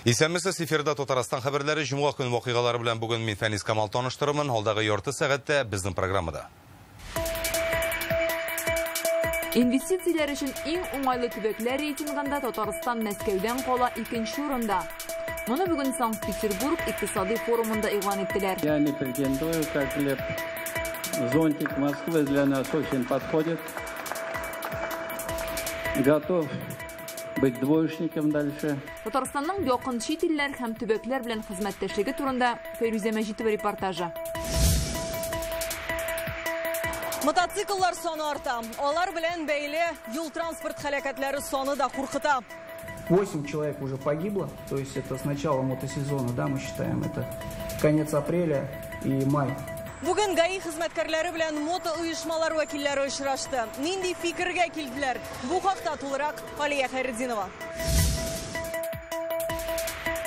Исәнмесез, эфирда Татарстан хәбәрләре җомга көн вакыйгалары белән бүген мин Фәнис Камал таныштырырмын. Алдагы ярты сәгатьтә безнең программада. Инвестицияләр өчен иң уңайлы төбәкләр рейтингында Татарстан Мәскәүдән кала 2нче урында. Моны бүген Санкт-Петербург икътисади форумында игълан иттеләр. Я не претендую, как Лев. Зонтик Москвы для нас очень подходит. Готов быть двоечником дальше. Татарстанның якын чит илләр һәм төбәкләр белән хезмәттәшлеге турында Фәйрүзә Мәҗитова репортажы. Мотоцикллар саны арта. Алар белән бәйле юл транспорт һәлакәтләре саны да куркыта. 8 человек уже погибло, то есть это с начала мотосезона, да, мы считаем, это конец апреля и май. Бүген ГАИ хезмәткәрләре белән мото оешмалар вәкилләре очрашты. Нинди фикергә килделәр? Бу хакта тулырак Алия Хайретдинова.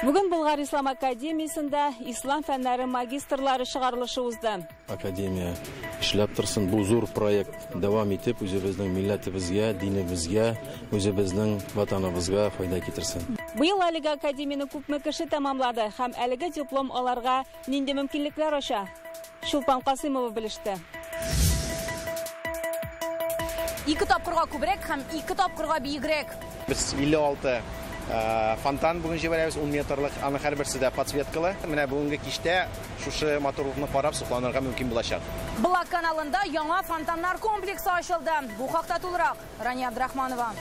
Бүген Болгар Ислам академиясында ислам фәннәре магистрлары чыгарылышы узды. Академия эшләп торсын, бу зур проект дәвам итеп, үзебезнең милләтебезгә, динебезгә, үзебезнең ватаныбызга файда китерсен. Быел әлеге академияны күпме кеше тәмамлады һәм әлеге диплом аларга нинди мөмкинлекләр ача? Шулпан Касымова белеште. 2 тапкырга күбрәк һәм 2 тапкырга биегрәк. Без 56 фонтан бүген җибәрәбез, 10 метрлык, аны һәрберсе дә подсветкалы. Менә бүгенге кичтә шушы моторлыкны карап сокланырга мөмкин булачак. Булак каналында яңа фонтаннар комплексы ачылды. Бу хакта тулырак Рания Абдрахманова.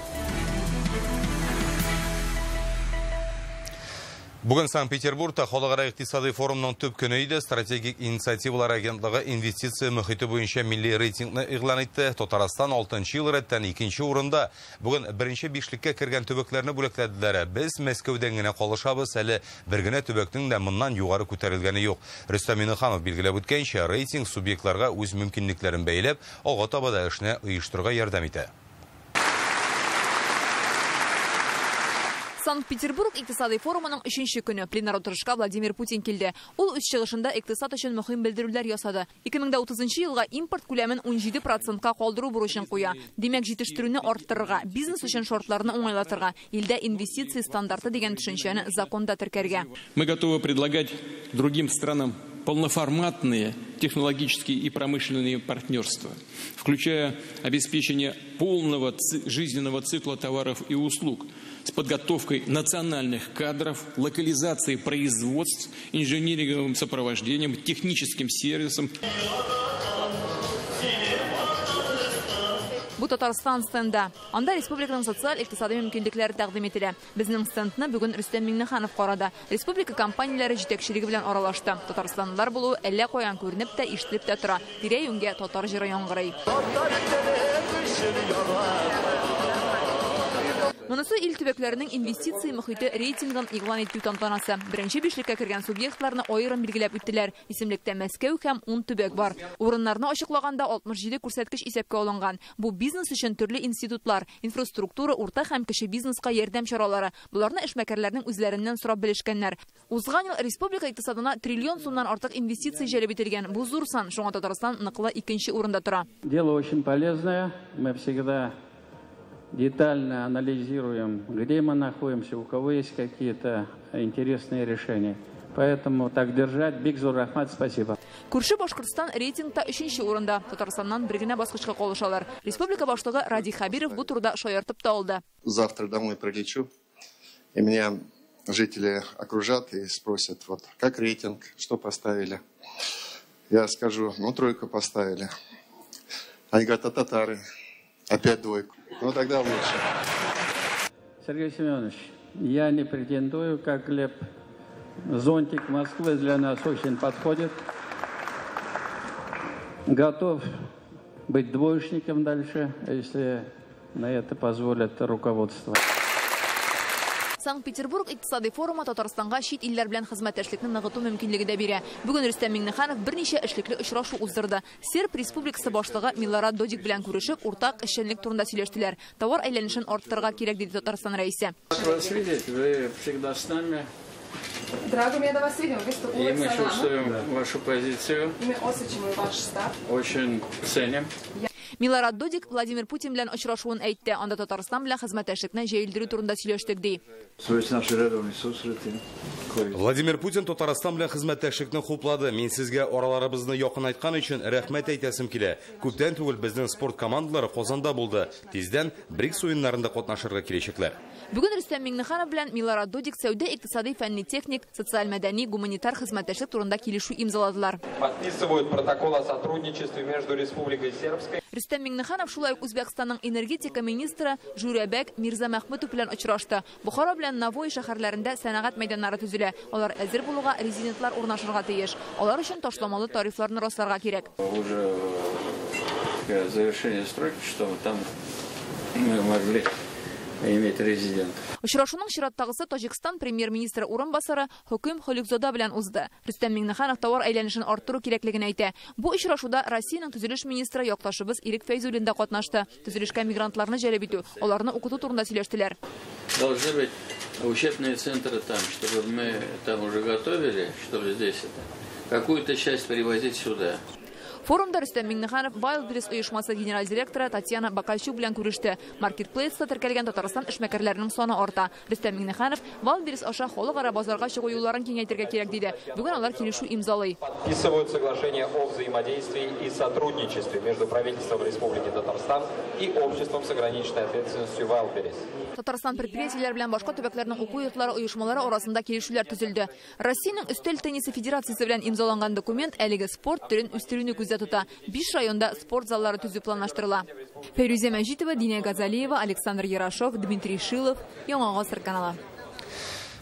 Бүген Санкт-Петербургта халыкара икътисади форумның төп көне иде. Стратегик инициативалар агентлыгы инвестиция мөхите буенча милли рейтингны игълан итте. Татарстан 6нчы ел рәттән 2нче урында. Бүген беренче бишлеккә кергән төбәкләрне бүләкләделәр. Без Мәскәүдән генә калышабыз, әле бер генә төбәкнең дә моннан югары күтәрелгәне юк. Рөстәм Миннеханов билгеләп үткәнчә, рейтинг субъектларга үз мөмкинлекләрен бәйләп, алга таба да эшне оештырырга ярдәм итә. Санкт-Петербург икътисади форумының 3нче көне пленар утырышка Владимир Путин килде. Ул үз чыгышында икътисад өчен мөһим белдерүләр ясады. 2030 елга импорт күләмен 17%-ка калдыру бурычын куя. Димәк, җитештерүне арттырырга, бизнес өчен шартларны уңайлатырга, илдә инвестиция стандарты дигән төшенчәне законда теркәргә. Мы готовы предлагать другим странам полноформатные технологические и промышленные партнерства, включая обеспечение полного жизненного цикла товаров и услуг с подготовкой национальных кадров, локализацией производств, инженеринговым сопровождением, техническим сервисом. Бу Татарстан стенда. Анда республиканың социаль-икътисади мөмкинлекләре тәкъдим ителә. Безнең стендны бүген Рөстәм Миннеханов карады. Республика компанияләре җитәкчелеге белән аралашты. Татарстанлылар булуы әллә каян күренеп тә, ишетелеп тә тора. Тирә-юньгә татар җыры яңгырый. Монысы ил төбәкләренең инвестиция мөхите рейтингын игълан итү тантанасы. Беренче бишлеккә кергән субъектларны аерым билгеләп үттеләр. Исемлектә Мәскәү һәм 10 төбәк бар. Урыннарны ачыклаганда 67 күрсәткеч исәпкә алынган. Бу бизнес өчен төрле институтлар, инфраструктура, урта һәм кече бизнеска ярдәм чаралары. Буларны эшмәкәрләрнең үзләреннән сорап белешкәннәр. Узган ел республика икътисадына триллион сумнан артык инвестиция җәлеп ителгән. Бу зур сан. Шуңа Татарстан ныклы 2нче урында тора. Дело очень полезное. Мы всегда детально анализируем, где мы находимся, у кого есть какие-то интересные решения. Поэтому так держать. Бик зур рахмат, спасибо. Күрше Башкортстан рейтингта 3нче урында. Татарстаннан бер генә баскычка калышалар. Республика башлыгы Ради Хабиров бу турыда шаяртып та алды. Завтра домой прилечу, и меня жители окружат и спросят, вот, как рейтинг, что поставили. Я скажу, ну, 3 поставили. Они говорят, а татары? Опять 2. Ну, тогда лучше. Сергей Семенович, я не претендую, как Лев. Зонтик Москвы для нас очень подходит. Готов быть двоечником дальше, если на это позволит руководство. Санкт-Петербург икътисади форумы Татарстанга чит илләр белән хезмәттәшлекне ныгыту мөмкинлеге дә бирә. Бүген Рөстәм Миннеханов берничә эшлекле очрашу уздырды. Серб Республикасы башлыгы Милорад Додик белән күрешеп, уртак эшчәнлек турында сөйләштеләр. Товар әйләнешен арттырырга кирәк, диде Татарстан рәисе. Вас видеть, вы всегда с нами. Drago mi je da vas vidim, vi ste uvijek sa nama. Мы чувствуем вашу позицию. I mi osjećamo vaš stav. Очень ценим. Milorad Dodik Vladimir Putin белән очрашуын әйтте. Анда Татарстан белән хезмәттәшлекне җәелдерү турында сөйләштек ди. Владимир Путин Татарстан белән хезмәттәшлекне хуплады. Мин сезгә араларыбызны якын айткан өчен рәхмәт әйтәсем килә. Күптән түгел безнең спорт командалары Казанда булды. Тиздән БРИКС уеннарында катнашырга киләчәкләр. Бүген Рөстәм Миңнеханов белән Milorad Dodik сәүдә, икътисади, фәнни-техник, социаль-мәдәни, гуманитар хезмәттәшлек турында килешү имзаладылар. Подписывают протокол о сотрудничестве между Республикой Сербской. Рөстәм Миңнеханов шулай ук Үзбәкстанның энергетика министры Журабек Мирзамәхмүтов белән очрашты. Бухара белән Навой шәһәрләрендә сәнәгать мәйданнары төзелә. Алар әзер булуга резидентлар урнашырга тиеш. Алар өчен ташламалы тарифларны расларга кирәк. Уже завершение стройки, чтобы там мы могли иметь резидент. Очрашуның чираттагысы Таҗикстан премьер-министры урынбасары Хөкем Холикзода белән узды. Рөстәм Миңнеханов товар әйләнешен арттыру кирәклеген әйтә. Бу очрашуда Россиянең төзелеш министры якташыбыз Ирек Фәйзуллин да катнашты. Төзелешкә мигрантларны җәлеп итү, аларны укыту турында сөйләштеләр. Должны быть учебные центры там, чтобы мы там уже готовили, чтобы здесь какую-то часть привозить сюда. Форумда Рөстәм Миңнеханов Wildberries оешмасы генераль директоры Татьяна Бакальчук белән күреште. Маркетплейста теркәлгән Татарстан эшмәкәрләренең саны арта. Рөстәм Миңнеханов Wildberries аша халыкара базарга чыгу юлларын киңәйтергә кирәк диде. Бүген алар килешү имзалый. Подписывают соглашение о взаимодействии и сотрудничестве между правительством Республики Татарстан и обществом с ограниченной ответственностью Wildberries. Татарстан предприятиеләр белән башка төбәкләрнең уку йортлары оешмалары арасында килешүләр төзелде. Россиянең өстәл теннисы федерациясе белән имзаланган документ әлеге спорт төрен үстерүне күздә тута. 5 районда спорт заллары төзү планлаштырыла. Фәрүзә Мәҗитова, Динә Газалиева, Александр Ярашов, Дмитрий Шилов, Яңа Гасыр каналы.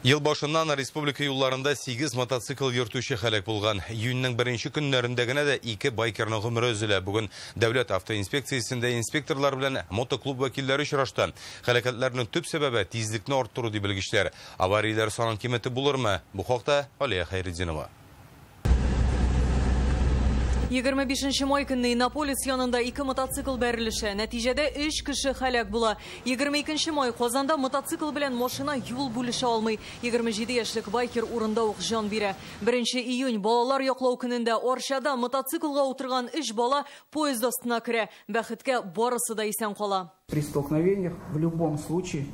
Ел башыннан республика юлларында 8 мотоцикл йөртүче һәлак булган. Июньнең 1-нче көннәрендә генә дә 2 байкерның гомере өзелә. Бүген дәүләт автоинспекциясендә инспекторлар белән мотоклуб вәкилләре очрашты. Һәлакәтләрнең төп сәбәбе тизлекне арттыру дип белгечләр. Аварияләр санын кимети булырмы? Бу хакта Алия Хайретдинова. 25 май көнне Иннополис янында 2 мотоцикл бәрелеше. Нәтиҗәдә 3 кеше һәлак була. 22 май Казанда мотоцикл белән машина юл бүлешә алмый. 27 яшьлек байкер урында ук җан бирә. 1 июнь балалар яклау көнендә Арчада мотоциклга утырган 3 бала поезд астына керә. Бәхеткә барысы да исән кала. При столкновениях в любом случае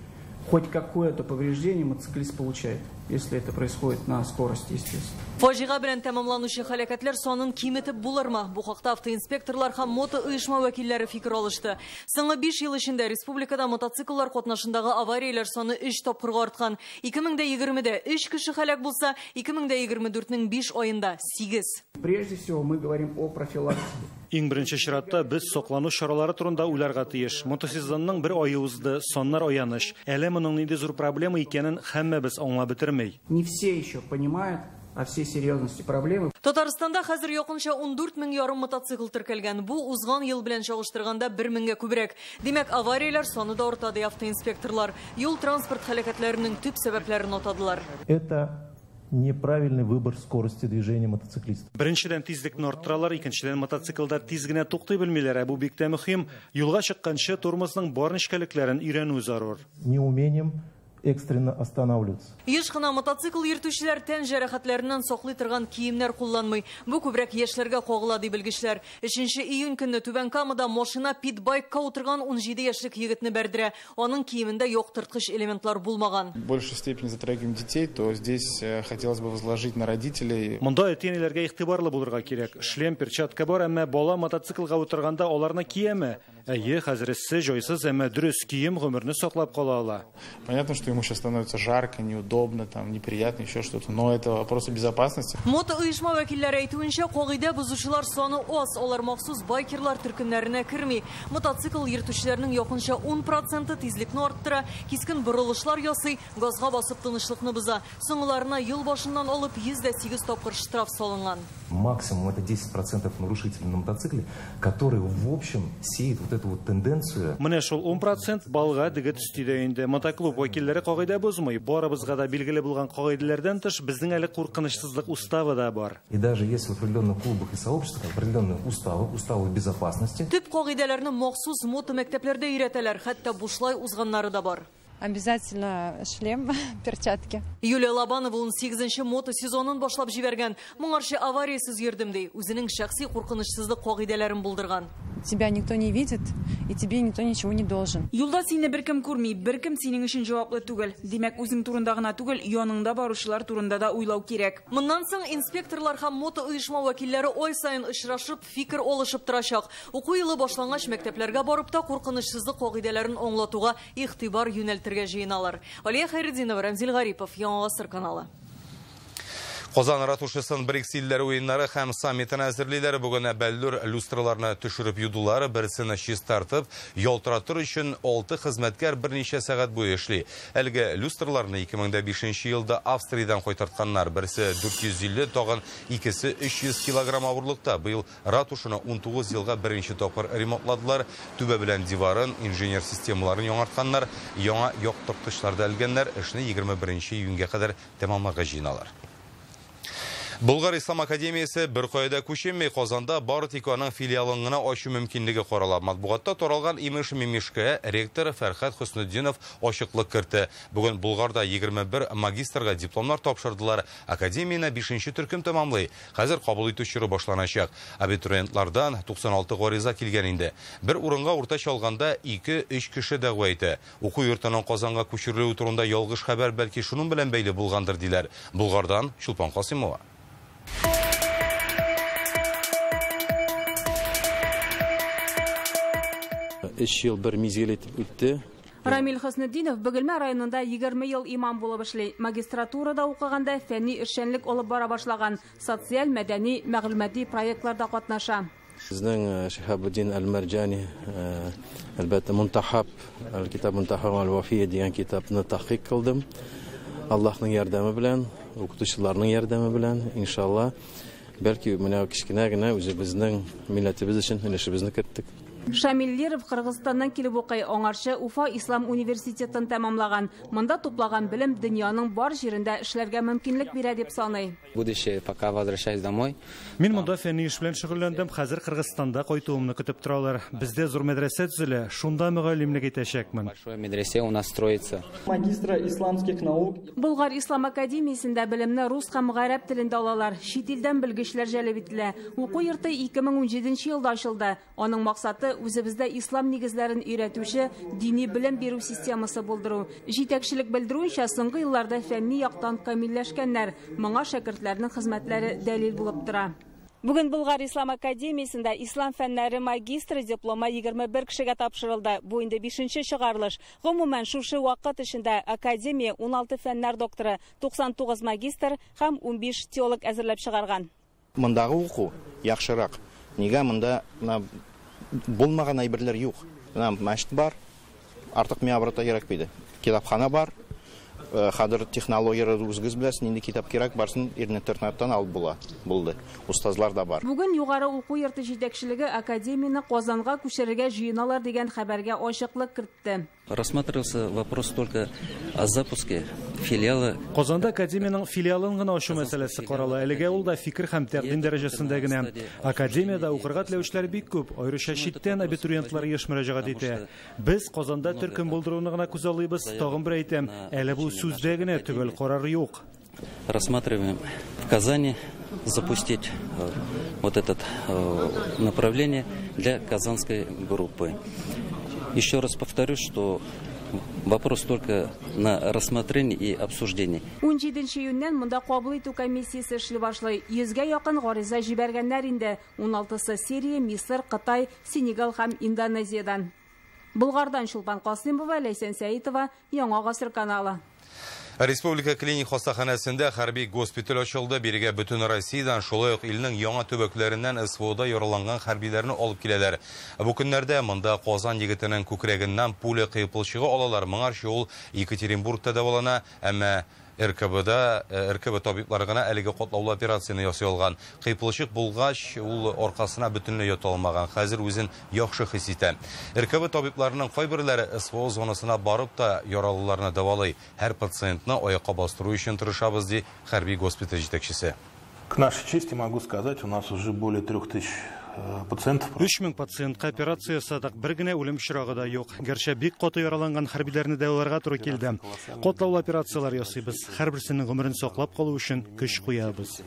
хоть какое-то повреждение мотоциклист получает, если это происходит на скорости, естественно. Фаҗига белән тәмамланучы һәлакәтләр санын киметеп булырмы? Бу хакта автоинспекторлар һәм мото оешма вәкилләре фикер алышты. Соңгы 5 ел эчендә республикада мотоцикллар катнашындагы аварияләр саны 3 тапкырга арткан. 2020дә 3 кеше һәлак булса, 2024нең 5 аенда 8. Прежде всего мы говорим о профилактике. Иң беренче чиратта без соклану чаралары турында уйларга тиеш. Мотосезонның 1 ае узды, соннар аяныш. Әле моның нинди зур проблема икәнен һәммәбез аңлап бетермәй. Не все еще понимают о всей серьезности проблемы. Татарстанда хәзер якынча 14 мең ярым мотоцикл теркәлгән. Бу узган ел белән чагыштырганда 1 меңгә күбрәк. Димәк, аварияләр саны да арта ди автоинспекторлар. Юл транспорт һәлакәтләренең төп сәбәпләрен атадылар. Это неправильный выбор скорости движения мотоциклистов. Беренчедән тизлекне арттыралар, икенчедән мотоциклда тиз генә туктый белмиләр. Бу бик тә мөһим. Юлга чыкканчы тормозның бар нечкәлекләрен өйрәнү зарур. Неумением экстренно останавливаться. Еш кына мотоцикл йөртүчеләр тән җәрәхәтләреннән саклый торган киемнәр кулланмый. Бу күбрәк яшьләргә кагыла ди белгечләр. 3 июнь көнне Түбән Камада машина питбайкка утырган 17 яшьлек егетне бәрдерә. Аның киемендә яктырткыч элементлар булмаган. В большей степени затрагиваем детей, то здесь хотелось бы возложить на родителей. Монда әтиәниләргә игътибарлы булырга кирәк. Шлем, перчатка бар, әмма бала мотоциклга утырганда аларны киеме? Әйе, хәзересе җайсыз, әмма дөрес кием гомерне саклап кала ала. Понятно, что ему сейчас становится жарко, неудобно, там неприятно, еще что-то, но это вопросы безопасности. Мото оешма вәкилләре әйтүенчә, кагыйдә бузучылар саны аз, алар махсус байкерлар төркемнәренә керми. Мотоцикл йөртүчеләрнең якынча 10% тизлекне арттыра, кискен борылышлар ясый, газга басып тынычлыкны боза. Соңгыларына ел башыннан алып 108 тапкыр штраф салынган. Максимум это 10% нарушителей на мотоцикле, которые в общем сеют вот эту вот тенденцию. Менә шул 10% балга дигет үстидә инде. Мотоклуб вәкилләре кагыйдә бузмый. Барыбызга да билгеле булган кагыйдәләрдән тыш безнең әле куркынычсызлык уставы да бар. И даже есть в определенных клубах и сообществах определенные уставы безопасности. Төп кагыйдәләрне махсус мото мәктәпләрдә өйрәтәләр, хәтта бушлай узганнары да бар. Обязательно шлем, перчатки. Юлия Лобанова 18-нче мото сезонын башлап җибәргән. Моңарчы авариясыз йөрдем ди. Үзенең шәхси куркынычсызлык кагыйдәләрен булдырган. тебя никто не видит, и тебе никто ничего не должен. Юлда сине беркем күрми, беркем синең өчен җаваплы түгел. Димәк, үзең турында гына түгел, яныңда баручылар турында да уйлау кирәк. Моннан соң инспекторлар һәм мото оешма вәкилләре ай сайын очрашып, фикер алышып торачак. Уку елы башлангач мәктәпләргә барып та куркынычсызлык кагыйдәләрен аңлатуга игътибар юнәлтергә җыеналар. Алия Хайретдинова, Рамзил Гарипов, Яңа Гасыр каналы. Казан ратушасын BRICS илләре уеннары һәм саммитын әзерлиләр бүген бәллүр люстраларны төшереп юдулар, берсен чист тартып, ялтыратыр өчен 6 хезмәткәр берничә сәгать буе эшли. Әлеге люстраларны 2005 елда Австриядән кайтартканнар. Берсе 450, тагын икесе 300 килограмм авырлыкта. Быел ратушаны 19 елга беренче тапкыр ремонтладылар. Түбә белән диварын, инженер системаларын яңартканнар, яңа яктырткычлар да элгәннәр. Эшне 21 июньгә кадәр тәмамларга җыйналар. Булгар Ислам академиясе бер кайда күченмәй Казанда Бартиканың филиалын гына ачу мөмкинлеге карала. Матбугатта таралган имеш-мимешкә ректор Фәрхәт Хөснетдинов ачыклык кертте. Бүген Булгарда 21 магистрга дипломнар тапшырдылар. Академияне 5-нче төркем тәмамлый. Хәзер кабул итүчеләр башланачак. Абитуриентлардан 96 гариза килгән инде. Бер урынга уртача алганда 2-3 кеше дәгъва итә. Уку йортының Казанга күчерелү турында ялгыш хәбәр бәлки шуның белән бәйле булгандыр диләр. Булгардан Чулпан Касымова. 3 ел бер мизгел итеп үтте. Рамил Хөснетдинов Бөгелмә районында 20 ел имам булып эшли. Магистратурада укыганда фәнни эшчәнлек алып бара башлаган. Социаль, мәдәни, мәгълүмати проектларда катнаша. Безнең Шихабуддин Әл-Марҗани, әлбәттә Мунтахаб, китап Мунтахаб Аль-Вафия дигән китапны тахқиқ кылдым. Аллаһның ярдәме белән, укытучыларның ярдәме белән, иншалла, бәлки менә кичкенә генә үзебезнең милләтебез өчен өлешебезне керттек. Шамил Леров Кыргызстаннан килеп укый, аңарчы Уфа Ислам университетын тәмамлаган. Монда туплаган белем дөньяның бар җирендә эшләргә мөмкинлек бирә дип саный. Будущее, пока возвращаюсь домой. Мин монда фәнни эш белән шөгыльләндем. Хәзер Кыргызстанда кайтуымны көтеп торалар. Бездә зур мәдрәсә төзелә, шунда мөгаллимлек итәчәкмен. Большое медресе у нас строится. Магистра исламских наук. Болгар Ислам академиясендә белемне рус һәм гарәп телендә алалар. Чит илдән белгечләр җәлеп ителә. Уку йорты 2017 елда ачылды. Аның максаты үзебездә ислам нигезләрен өйрәтүче дини белем бирү системасы булдыру. Җитәкчелек белдерүенчә, соңгы елларда фәнни яктан камилләшкәннәр, моңа шәкертләрнең хезмәтләре дәлил булып тора. Бүген Болгар Ислам академиясендә ислам фәннәре магистры дипломы 21 кешегә тапшырылды. Бу инде 5-нче чыгарылыш. Гомумән шушы вакыт эчендә академия 16 фәннәр докторы, 99 магистр һәм 15 теолог әзерләп чыгарган. Мондагы уку яхшырак. Нигә монда булмаган әйберләр юк. Мәчет бар, артык миябрата кирәк биде. Китапхана бар, хәзер технологиялар үзегез беләсез, инде китап кирәк, барсын интернеттан алып булды. Устазлар да бар. Бүген югары уку йорты җитәкчелеге академияны Казанга күчерергә җыеналар дигән хәбәргә ачыклык кертте. Рассматривался вопрос только о запуске филиала. Казанда академияның филиалын гына ачу мәсьәләсе карала. Әлегә ул да фикер һәм тәкъдим дәрәҗәсендә генә. Академиядә укырга теләүчеләр бик күп, аеруча читтән абитуриентлар еш мөрәҗәгать итә. Без Казанда төркем булдыруны гына күз алыйбыз. Тагын бер әйтәм, әле бу сүздә генә түгел, карар юк. Рассматриваем в Казани запустить вот это направление для казанской группы. Еще раз повторюсь, что вопрос только на рассмотрение и обсуждение. 17 июньнән монда кабул итү комиссиясе эшли башлый. 100-гә якын гариза җибәргәннәр инде. 16-сы Сирия, Мисыр, Кытай, Сенегал һәм Индонезиядән. Булгардан Чулпан Касымова, Ләйсән Сәитова, Яңа Гасыр каналы. Республика клиник хастаханәсендә хәрби госпиталь ачылды. Бирегә бөтен Россиядән, шулай ук илнең яңа төбәкләреннән СВОда яраланган хәрбиләрне алып киләләр. Бу көннәрдә монда Казан егетенең күкрәгеннән пуля кыйпылчыгы алалар. Моңарчы ул Екатеринбургта дәвалана, әмма РКБ табиблары гына әлеге котлаулы операцияны ясый алган. Кыйпылчык булгач, ул аркасына бөтенләй ята алмаган. Хәзер үзен яхшы хис итә. РКБ табибларының кайберләре СВО зонасына барып та яралыларны дәвалый. Һәр пациентны аякка бастыру өчен тырышабыз, ди хәрби госпиталь җитәкчесе. К нашей чести могу сказать, у нас уже более 3000 пациентов. 3000 пациентка операция ясадык, бер генә үлем очрагы да юк. Гәрчә бик каты яраланган хәрбиләрне дәваларга туры килде. Котлаулы операциялар ясыйбыз. Һәрберсенең гомерен саклап калу өчен көч куябыз.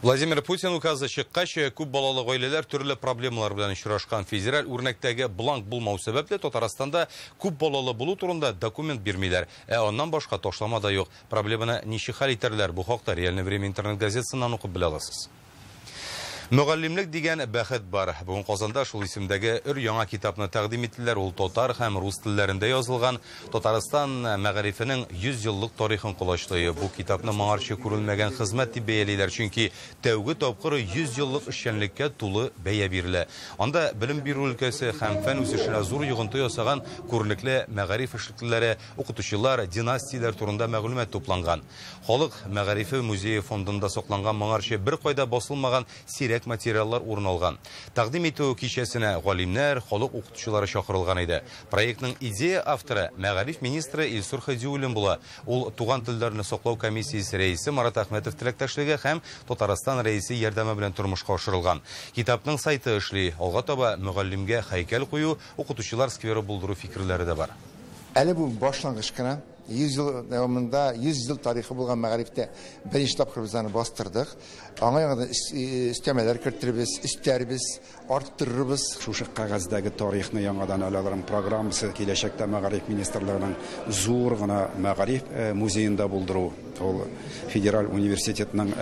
Владимир Путин указы чыккач, күп балалы гаиләләр төрле проблемалар белән очрашкан. Федераль үрнәктәге бланк булмау сәбәпле Татарстанда күп балалы булу турында документ бирмиләр. Аннан башка ташлама да юк. Проблеманы ничек хәл итәрләр? Бу хакта Реальное время интернет газетасыннан укып белә аласыз. Мөгаллимлек дигән бәхет бар. Бүген Казанда шул исемдәге яңа китапны тәкъдим иттеләр. Ул татар һәм рус телләрендә язылган. Татарстан мәгарифенең 100 еллык тарихын кулачлый. Бу китапны моңарчы күрелмәгән хезмәт дип бәялиләр, чөнки тәүге тапкыр 100 еллык эшчәнлеккә тулы бәя бирелә. Анда белем бирү өлкәсе һәм фән үсешенә зур йогынты ясаган күренекле мәгариф эшлеклеләре, укытучылар, династияләр турында мәгълүмат тупланган. Халык мәгарифе музее фондында сакланган моңарчы бер кайда басылмаган сирәк материаллар урын алган. Тәкъдим итү кичәсенә галимнәр, халык укытучылары чакырылган иде. Проектның идея авторы мәгариф министры Илсур Хәдиуллин була. Ул туган телләрне саклау комиссиясе рәисе Марат Әхмәтов теләктәшлеге һәм Татарстан рәисе ярдәме белән тормышка ашырылган. Китапның сайты эшли. Алга таба мөгаллимгә һәйкәл кую, укытучылар скверы булдыру фикерләре дә бар. Әле бу башлангыч кына 100 ел дәвамында 100 ел тарихы булган мәгарифтә беренче тапкыр без аны бастырдык. Аңа яңадан өстәмәләр керттербез, өстәрбез, арттырырбыз. Шушы кагаздагы тарихны яңадан алаларның программасы киләчәктә мәгариф министрлыгының зур гына мәгариф музеенда булдыру. Ул федераль университетның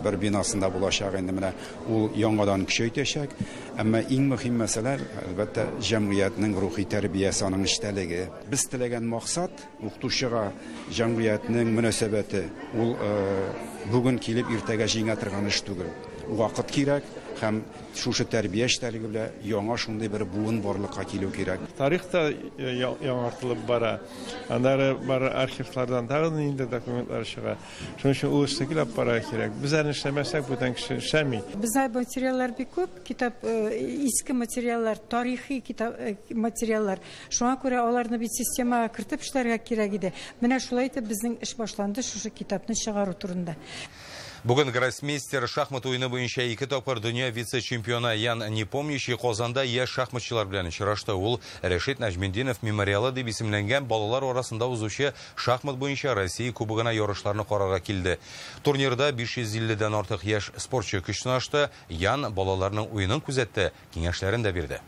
бер бинасында булачак инде менә ул яңадан көчәйтәчәк. Әмма иң мөһим мәсьәлә әлбәттә җәмгыятьнең рухи тәрбиясе, аның эштәлеге. Без теләгән максат укытучыга җәмгыятьнең мөнәсәбәте. Ул бүген килеп иртәгә җиңә торган эш түгел. Вакыт кирәк һәм шушы тәрбия эштәлеге белән яңа шундый бер буын барлыкка килү кирәк. Тарихта яңартылып бара. Аннары бар архивлардан тагын инде документлар чыга. Шуның өчен ул эштәгеләп бара кирәк. Без әле эшләмәсәк, бүтән кеше эшләми. Бездә материаллар бик күп, китап иске материаллар, тарихи китап материаллар. Шуңа күрә аларны бит системага кертеп эшләргә кирәк иде. Менә шулай итеп безнең эш башланды шушы китапны чыгару турында. Бүген гроссмейстер шахмат уйны буенча 2 тапкыр дөнья вице-чемпионы Ян Непомнящий Казанда яшь шахматчылар белән очрашты. Ул Рәшит Нәҗметдинов мемориалы дип исемләнгән балалар арасында узучы шахмат буенча Россия кубогына ярышларны карарга килде. Турнирда 550дән артык яшь спортчы көч сынашты. Ян балаларның уенын күзәтте, киңәшләрен дә бирде.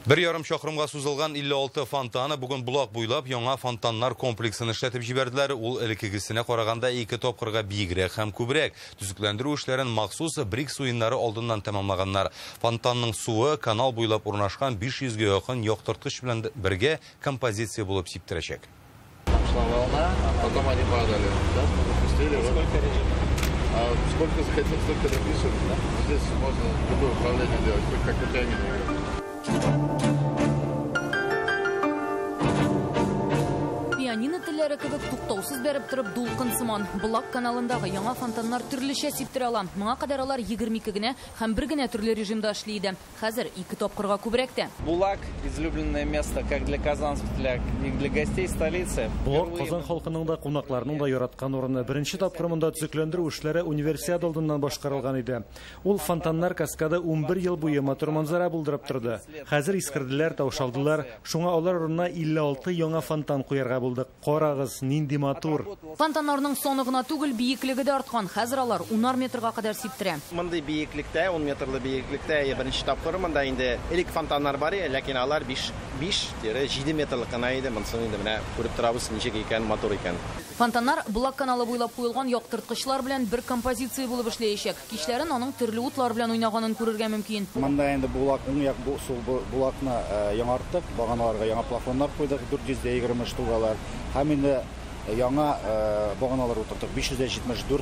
1,5 чакрымга сузылган 56 фонтаны бүген булак буйлап яңа фонтаннар комплексын эшләтеп җибәрделәр. Ул элеккегесенә караганда 2 тапкырга биегрәк һәм күбрәк. Төзекләндерү эшләрен махсус БРИКС уеннары алдыннан тәмамлаганнар. Фонтанның суы канал буйлап урнашкан 500гә якын яктырткыч белән бергә композиция булып сиптерәчәк. Сколько захотим, столько напишем. Здесь можно любое управление делать, как утягивание. Пианино телләре кебек туктаусыз бәреп торып дулкын сыман. Булак каналындагы яңа фонтаннар төрлечә сиптерә ала. Моңа кадәр алар 22 генә һәм 1 генә төрле режимда эшли иде. Хәзер 2 тапкырга күбрәк тә. Булак излюбленное место как для казанцев, для гостей столицы. Булак Казан халкының да кунакларның да яраткан урыны. Беренче тапкыр монда төзекләндерү эшләре универсиада алдыннан башкарылган иде. Ул фонтаннар каскады 11 ел буе матур манзара булдырып торды. Хәзер искерделәр, таушалдылар. Шуңа алар урынына 56 яңа фонтан куярга булды. Карагыз, нинди матур. Фонтаннарның соны гына түгел, биеклеге дә арткан. Хәзер алар 10 метрга кадәр сиптерә. Мондый биеклектә, 10 метрлы биеклектә беренче тапкыр монда инде элек фонтаннар бар, ләкин алар 5-7 метрлык кына иде. Монсын инде менә күреп торабыз, ничек икән, матур икән. Фонтаннар Булак каналы буйлап куелган яктырткычлар белән бер композиция булып эшләячәк. Кичләрен аның төрле утлар белән уйнаганын күрергә мөмкин. Монда инде Булак уң як Булакны яңарттык, баганаларга яңа плафоннар куйдык, 420 штугалар. Һәм инде яңа баганалар утыртык, 574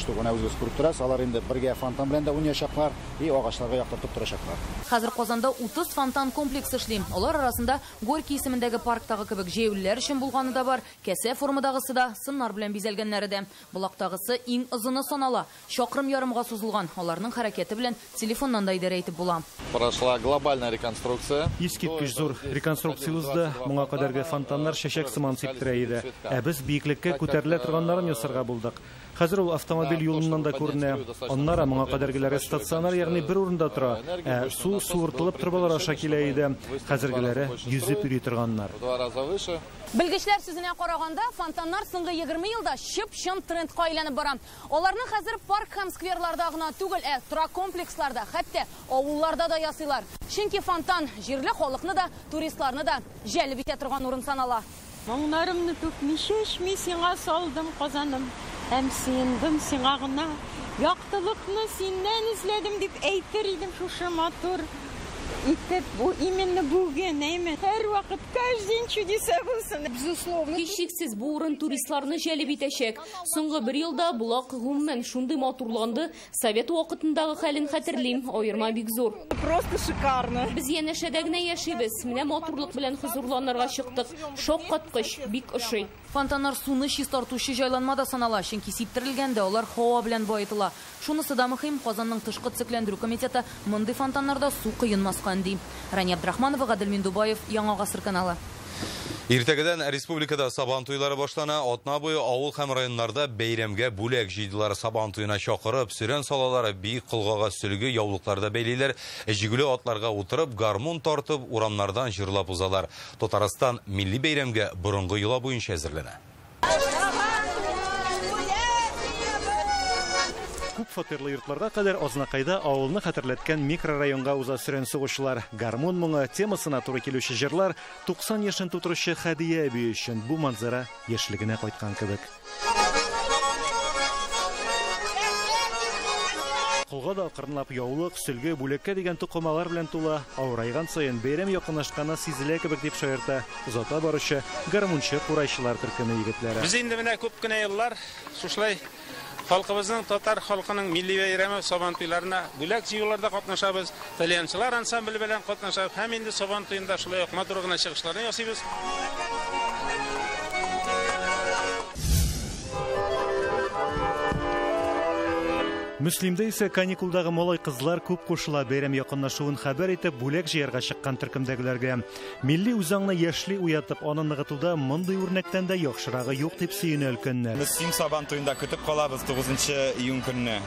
штуганы үзегез күреп торасыз. Алар инде бергә фонтан белән дә уйнаячаклар, и агачларга яктыртып торачаклар. Хәзер Казанда 30 фонтан комплексы эшли. Алар арасында Горький исемендәге парктагы кебек җәяүлеләр өчен булганы да бар, кәсә формадагысы да, сыннар белән бизәлгәннәре дә. Булактагысы иң озыны санала, чакрым ярымга сузылган. Аларның хәрәкәте белән телефоннан да идарә итеп була. Прошла глобальная реконструкция. Искиткеч зур реконструкция узды. Моңа кадәрге фонтаннар чәчәк сыман сиптерә иде. Без биеклеккә күтәрелә торганнарын ясарга булдык. Хәзер ул автомобиль юлыннан да күренә. Аннары моңа кадәргеләре стационар, ягъни бер урында тора. Су суыртылып торбалар аша килә иде. Хәзергеләре йөзеп йөри торганнар. Белгечләр сүзенә караганда, фонтаннар соңгы 20 елда чып-чын трендка әйләнеп бара. Аларны хәзер парк һәм скверларда гына түгел, торак комплексларда, хәтта авылларда да ясыйлар. Чөнки фонтан җирле халыкны да, туристларны да җәлеп итә торган урын санала. Моңнарымны түкми чәчми сиңа салдым казаным, һәм сыендым сиңа гына. Яктылыкны синнән эзләдем дип әйтер идем шушы матур. Итеп, именно бүген, һәр вакыт каждый чудеса булсын. Безусловно. Һичшиксез бу урын туристларны җәлеп итәчәк. Соңгы 1 елда булак гомумән шундый матурланды, совет вакытындагы хәлен хәтерлим, аерма бик зур. Просто шикарно. Без янәшәдә генә яшибез. Менә матурлык белән хозурланырга чыктык. Шаккаткыч, бик ошый. Фонтаннар суны чистартучы җайланма да санала, чөнки сиптерелгәндә алар һава белән баетыла. Шунысы да мөһим, Казанның тышкы цикләндерү комитеты мондый фонтаннарда су кыенмаскан ди. Рания Абдрахманова, Гадел Миндубаев, Яңа гасыр каналы. Иртәгәдән республикада сабан туйлары башлана. Атна буе авыл һәм районнарда бәйрәмгә бүләк җыйдылар. Сабан туена чакырып, сөрән салалары биек кылгага сөлге яулыкларда бәйлиләр. Җигүле атларга утырып, гармун тартып, урамнардан җырлап узалар. Татарстан милли бәйрәмгә борынгы йола буенча әзерләнә. Күп фатирлы йортларга кадәр азнакайда авылны хәтерләткән микрорайонга уза сөрән сугышлар. Гармун моңы темасына туры килүче җырлар 90 яшын тутыручы Хәдия әби өчен бу манзара яшьлегенә кайткан кебек. Кулга да акрынлап яулык, сөлге, бүлеккә дигән тукымалар белән тула. Авырайган саен бәйрәм якынлашканы сизелә кебек дип шаярта. Узата баручы гармунчы курайчылар төркеме егетләре. Без инде менә күп кенә еллар шушлай халкыбызның, татар халкының милли бәйрәме сабан туйларына бүләк җыюларда катнашабыз. Итальянчылар ансамбле белән катнашабыз. Һәм инде сабан туенда шулай ук матур гына чыгышларны ясыйбыз. Мөслимдә исә каникулдагы малай кызлар күп кушыла, бәйрәм якынлашуын хәбәр итеп бүләк җыярга чыккан төркемдәгеләргә. Милли үзаңны яшьли уятып, аны ныгытуда мондый үрнәктән дә яхшырагы юк дип сөенә өлкәннәр. Мөслим сабан туенда көтеп калабыз 9 июнь көнне.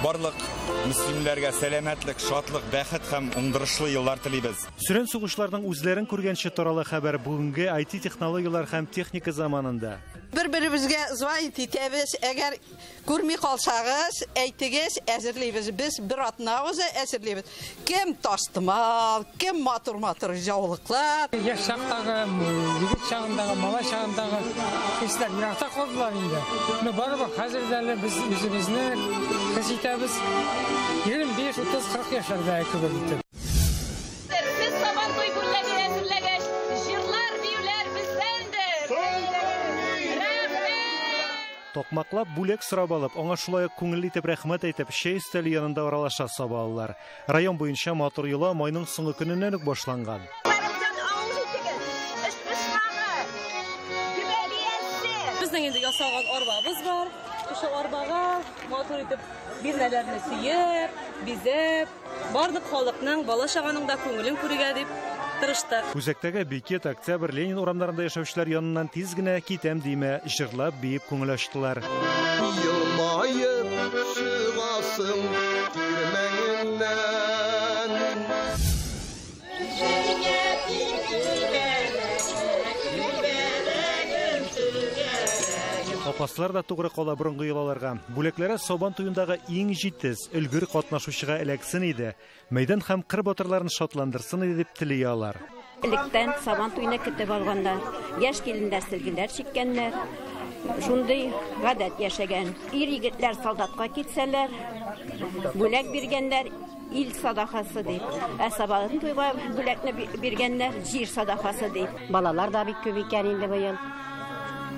Барлык мөслимләргә сәламәтлек, шатлык, бәхет һәм уңдырышлы еллар телибез. Сөрән сугышларның үзләрен күргәнче таралы хәбәр бүгенге IT технологиялар һәм техника заманында. Бер-беребезгә звонить итәбез, әгәр күрми калсагыз, әйтегез, әзерләйбез. Без бер атнабыз әзерләйбез. Кем тастымал, кем матур-матур җаулыклар. Яшь чактагы, егет чагындагы, малай чагындагы кешеләр ярата калдылар инде. Менә барыбыз хәзердә без үзебезне хис итәбез. 25, 30, 40 яшьләрдә кебек. Токмаклап бүләк сорап алып, аңа шулай күңелле итеп рәхмәт әйтеп, чәй өстәле янында аралаша сабалар. Район буенча матур йола майның соңгы көненнән үк башланган. Безнең инде ясаган арбабыз бар. Ошо арбага матур итеп бирнәләрне сөеп, бизеп, барлык халыкның, бала чаганың да күңелен күрергә дип тырышты. Үзәктәге Бикет, Октябрь, Ленин урамнарында яшәүчеләр яныннан тиз генә китәм димә, җырлап, биеп күңел ачтылар. Елмаеп чыгасың кирмәңеннән. Апаслар да тугры кала борынгы йолаларга. Бүләкләре сабан туендагы иң җитез, өлгер катнашучыга эләксен иде. Мәйдан һәм кыр батырларын шатландырсын иде дип телиялар. Электән сабан туена көтеп алганнар. Яшь килендәр сөлгеләр чиккәннәр. Шундый гадәт яшәгән. Ир-егетләр солдатка китсәләр, бүләк биргәннәр ил садакасы дип. Сабан туйга бүләкне биргәннәр җир садакасы дип. Балалар да бик күп икән инде быел.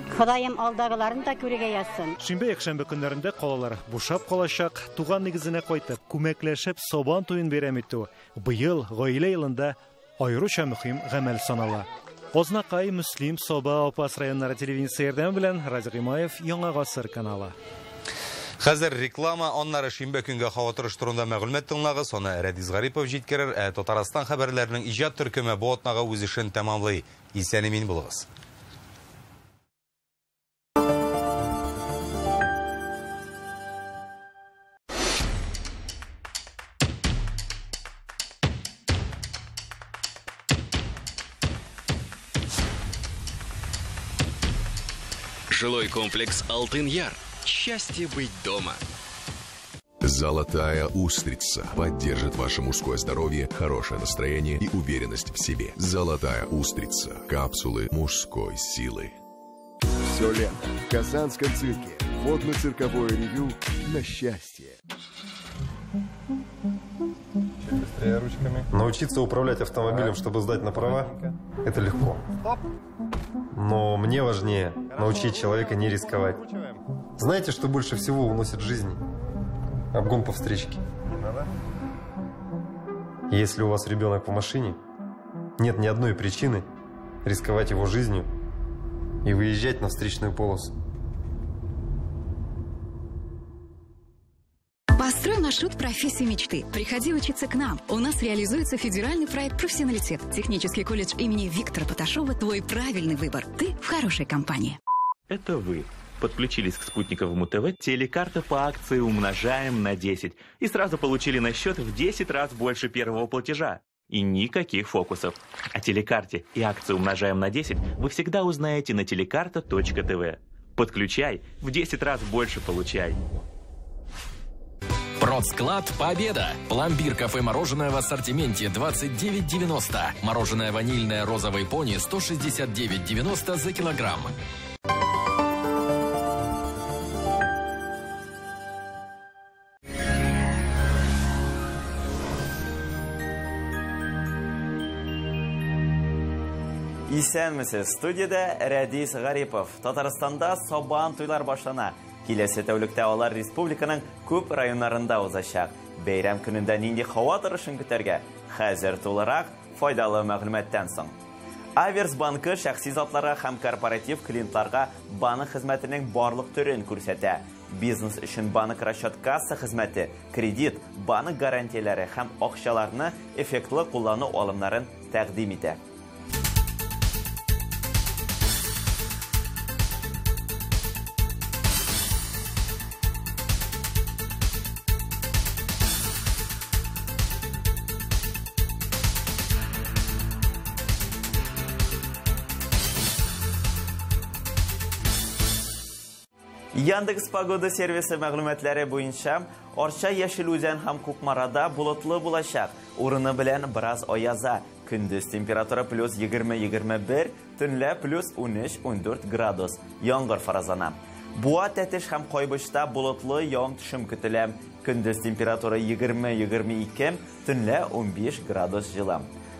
Ходаем алдагыларын да күрергә язсын. Шимбә-якшәмбе көннәрендә калалар бушап калачак, туган нигезенә кайтып, күмәкләшеп сабан туен бәйрәм итү быел гаилә елында аеруча мөһим гамәл санала. Ознакай, Мөслим, Соба, Апас районнары телевидениесе ярдәме белән Радик Гыймаев, Яңа гасыр каналы. Хәзер реклама, аннары шимбә көнгә һава торыш турында мәгълүмат тыңлагыз, аны Рәдис Гарипов җиткерер, Татарстан хәбәрләренең иҗат төркеме бу атнага үз эшен тәмамлый. Исән-имин булыгыз. Жилой комплекс «Алтын Яр». Счастье быть дома. Золотая устрица поддержит ваше мужское здоровье, хорошее настроение и уверенность в себе. Золотая устрица. Капсулы мужской силы. Все лето в Казанском цирке. Водно-цирковое ревью на счастье. Быстрее ручками. Научиться управлять автомобилем, чтобы сдать на права, это легко. Но мне важнее научить человека не рисковать. Знаете, что больше всего уносит жизнь? Обгон по встречке. Если у вас ребенок в машине, нет ни одной причины рисковать его жизнью и выезжать на встречную полосу. Построй маршрут профессии мечты. Приходи учиться к нам. У нас реализуется федеральный проект «Профессионалитет». Технический колледж имени Виктора Поташова – твой правильный выбор. Ты в хорошей компании. Это вы подключились к спутниковому ТВ, телекарта по акции «Умножаем на 10» и сразу получили на счет в 10 раз больше первого платежа. И никаких фокусов. О телекарте и акции «Умножаем на 10» вы всегда узнаете на телекарта.тв. Подключай, в 10 раз больше получай. Продсклад «Победа». Пломбир кафе-мороженое в ассортименте 29,90. Мороженое ванильное розовый пони 169,90 за килограмм. Исәнмесез, студияда Рәдис Гарипов. Татарстанда сабан туйлар башлана. Киләсе тәүлектә алар республиканың күп районнарында узачак. Бәйрәм көнендә нинди һава торышын көтәргә? Хәзер тулырак файдалы мәгълүматтан соң. Аверс банкы шәхси затларга һәм корпоратив клиентларга банк хезмәтенең барлык төрен күрсәтә. Бизнес өчен банк расчет касса хезмәте, кредит, банк гарантияләре һәм акчаларны эффектлы куллану алымнарын тәкъдим итә. Яндекс погода сервисы мәгълүматлары буенча, Арча Яшел Үзән һәм Кукмарада булытлы булачак. Урыны белән бераз аяза. Көндез температура плюс 20-21, төнлә плюс 13-14 градус. Яңгыр фаразлана. Буа Тәтеш һәм Кайбышта булытлы яңгыр көтелә. Көндез температура 20-22, төнлә 15 градус җылы.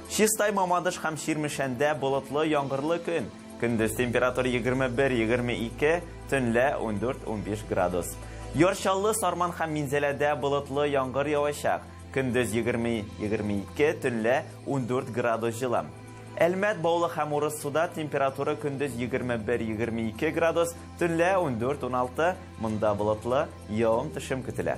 Чистай Мамадыш һәм Ширмешәндә булытлы яңгырлы көн. Көндез температура 21-22, төнлә 14-15 градус. Ярчаллы Сарман һәм Минзәләдә булытлы яңгыр явачак. Көндез 20-22, төнлә 14 градус җылы. Әлмәт Баулы һәм Урыс суда температура көндез 21-22 градус, төнлә 14-16, монда булытлы явым-төшем көтелә.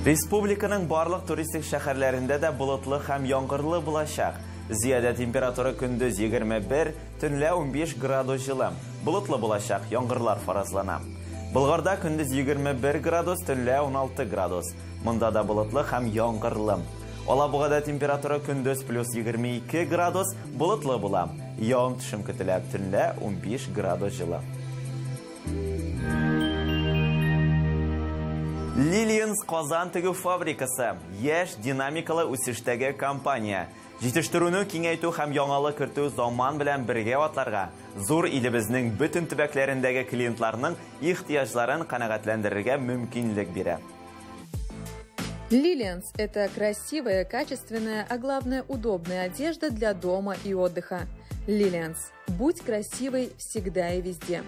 Республиканың барлык туристик шәһәрләрендә дә булытлы һәм яңгырлы булачак. Зиядә температура көндез 21, төнлә 15 градус җылы. Булытлы булачак, яңгырлар фаразлана. Болгарда көндез 21 градус, төнлә 16 градус. Монда да булытлы һәм яңгырлы. Алабугада температура көндез плюс 22 градус, булытлы була. Явым-төшем көтелә, төнлә 15 градус җылы. Лилианс Казан тегү фабрикасы яшь динамикалы үсештәге компания. Җитештерүне киңәйтү һәм яңалы кертү заман белән бергә атларга, зур илебезнең бөтен төбәкләрендәге клиентларның ихтыяҗларын канәгатьләндерергә мөмкинлек бирә. Lilians – это красивая, качественная, а главное удобная одежда для дома и отдыха. Lilians. Будь красивой всегда и везде.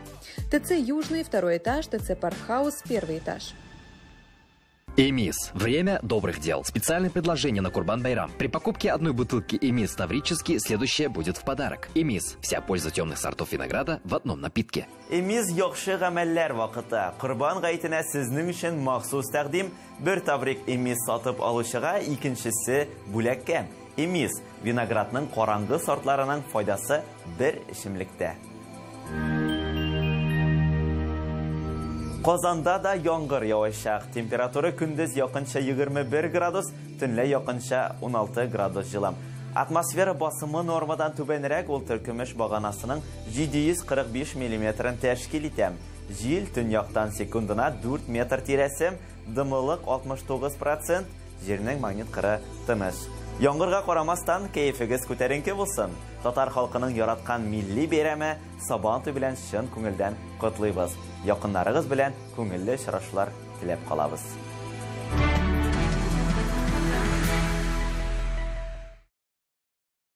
ТЦ Южный, 2-й этаж, ТЦ Паркхаус, 1-й этаж. Эмис. Время добрых дел. Специальное предложение на Курбан-Байрам. При покупке одной бутылки Эмис Таврический следующее будет в подарок. Эмис. Вся польза темных сортов винограда в одном напитке. Эмис яхшы гамәлләр вакыты. Курбан гаетенә сезнең өчен махсус тәкъдим. Бер таврик Эмис сатып алучыга, икенчесе бүләккә. Эмис. Виноградның караңгы сортларының файдасы бер эчемлектә. Казанда да яңгыр явачак. Температура көндез якынча 21 градус, төнлә якынча 16 градус җылы. Атмосфера басымы нормадан түбәнрәк ул төркемеш баганасының 745 мм тәшкил итә. Жил төньяктан секундына 4 метр тирәсе, дымлылык 69%, җирнең магнит кыры тыныч. Яңгырга карамастан, кәефегез күтәренке булсын. Татар халкының яраткан милли бәйрәме Сабантуй белән чын күңелдән котлыйбыз. Якыннарыгыз белән күңелле очрашулар теләп калабыз.